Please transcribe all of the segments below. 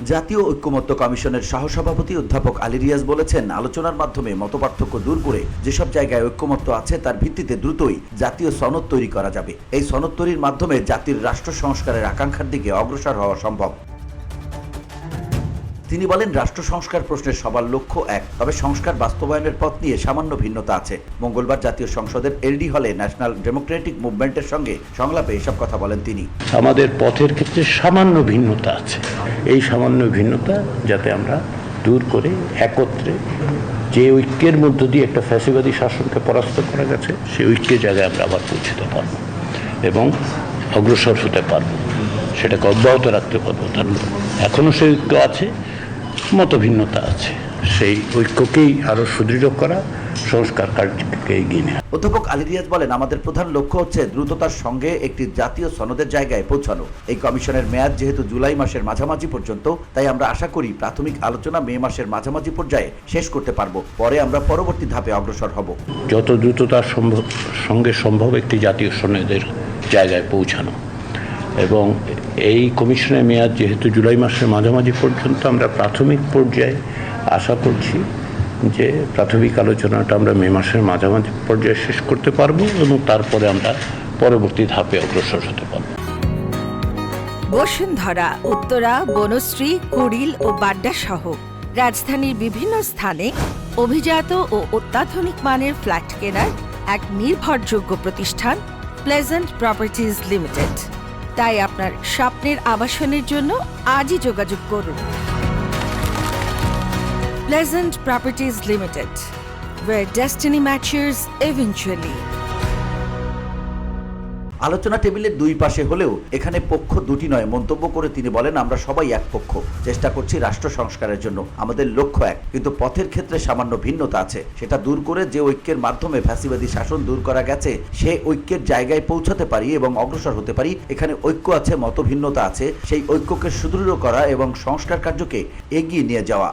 জাতীয় ঐক্যমত্য কমিশনের সহসভাপতি অধ্যাপক আলী রিয়াজ বলেছেন, আলোচনার মাধ্যমে মতপার্থক্য দূর করে যেসব জায়গায় ঐক্যমত্য আছে তার ভিত্তিতে দ্রুতই জাতীয় সনদ তৈরি করা যাবে। এই সনদ তৈরির মাধ্যমে জাতির রাষ্ট্র সংস্কারের আকাঙ্ক্ষার দিকে অগ্রসর হওয়া সম্ভব। তিনি বলেন, রাষ্ট্র সংস্কার প্রশ্নের সবার লক্ষ্য এক, তবে সংস্কার বাস্তবায়নের পথ নিয়ে সামান্য ভিন্নতা আছে। মঙ্গলবার জাতীয় সংসদের এলডি হলে ন্যাশনাল ডেমোক্রেটিক মুভমেন্টের সঙ্গে সংলাপে এসব কথা বলেন তিনি। আমাদের পথের ক্ষেত্রে সামান্য ভিন্নতা আছে, এই সামান্য ভিন্নতা যাতে আমরা দূর করে একত্রে যে ঐক্যের মধ্য দিয়ে একটা ফ্যাসিবাদী শাসনকে পরাস্ত করা গেছে সেই ঐক্যের জায়গায় আমরা আবার পৌঁছতে পারব এবং অগ্রসর হতে পারব, সেটাকে অব্যাহত রাখতে পারবো। তার এখনও সেই ঐক্য আছে, মত ভিন্নতা আছে, সেই ঐক্যকেই আরো সুদৃঢ় করা, সংস্কার কার্যকে এগিয়ে নেওয়া। অধ্যাপক আলী রিয়াজ বলেন, আমাদের প্রধান লক্ষ্য হচ্ছে দ্রুততার সঙ্গে একটি জাতীয় সনদের জায়গায় পৌঁছানো। এই কমিশনের মেয়াদ যেহেতু জুলাই মাসের মাঝামাঝি পর্যন্ত, তাই আমরা আশা করি প্রাথমিক আলোচনা মে মাসের মাঝামাঝি পর্যায়ে শেষ করতে পারবো। পরে আমরা পরবর্তী ধাপে অগ্রসর হব। যত দ্রুততার সঙ্গে সম্ভব একটি জাতীয় সনদের জায়গায় পৌঁছানো, এবং এই কমিশনের মেয়াদ যেহেতু জুলাই মাসের মাঝামাঝি পর্যন্ত, আমরা প্রাথমিক পর্যায়ে আশা করছি যে প্রাথমিক আলোচনাটা আমরা মে মাসের মাঝামাঝি পর্যায়ে শেষ করতে পারবো এবং তারপরে আমরা পরবর্তী ধাপে অগ্রসর হতে পারবো। বসুন্ধরা, উত্তরা, বনশ্রী, কুড়িল ও বাড্ডা সহ রাজধানীর বিভিন্ন স্থানে অভিজাত ও অত্যাধুনিক মানের ফ্ল্যাট কেনার এক নির্ভরযোগ্য প্রতিষ্ঠান প্লেজেন্ট প্রপার্টিজ লিমিটেড। তাই আপনার স্বপ্নের আবাসনের জন্য আজই যোগাযোগ করুন। Pleasant Properties Limited, where destiny matches eventually. আলোচনা টেবিলের দুই পাশে হলেও এখানে পক্ষ দুটি নয় মন্তব্য করে তিনি বলেন, আমরা সবাই এক পক্ষ, চেষ্টা করছি রাষ্ট্র সংস্কারের জন্য, আমাদের লক্ষ্য এক, কিন্তু পথের ক্ষেত্রে সামান্য ভিন্নতা আছে। সেটা দূর করে যে ঐক্যের মাধ্যমে ফ্যাসিবাদী শাসন দূর করা গেছে সেই ঐক্যের জায়গায় পৌঁছাতে পারি এবং অগ্রসর হতে পারি। এখানে ঐক্য আছে, মত ভিন্নতা আছে, সেই ঐক্যকে সুদৃঢ় করা এবং সংস্কার কার্যকে এগিয়ে নিয়ে যাওয়া।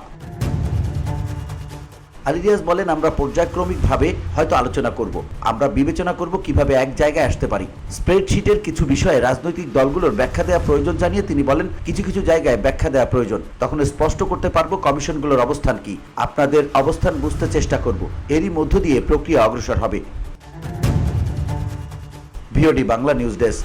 আলী রিয়াজ বলেন, আমরা পর্যায়ক্রমিকভাবে হয়তো আলোচনা করব, আমরা বিবেচনা করব কিভাবে এক জায়গায় আসতে পারি। স্প্রেডশিটের কিছু বিষয়ে রাজনৈতিক দলগুলোর ব্যাখ্যা দেওয়া প্রয়োজন জানিয়ে তিনি বলেন, কিছু কিছু জায়গায় ব্যাখ্যা দেওয়া প্রয়োজন, তখন স্পষ্ট করতে পারবো কমিশনগুলোর অবস্থান কি, আপনাদের অবস্থান বুঝতে চেষ্টা করব, এরই মধ্য দিয়ে প্রক্রিয়া অগ্রসর হবে। VOD Bangla news desk.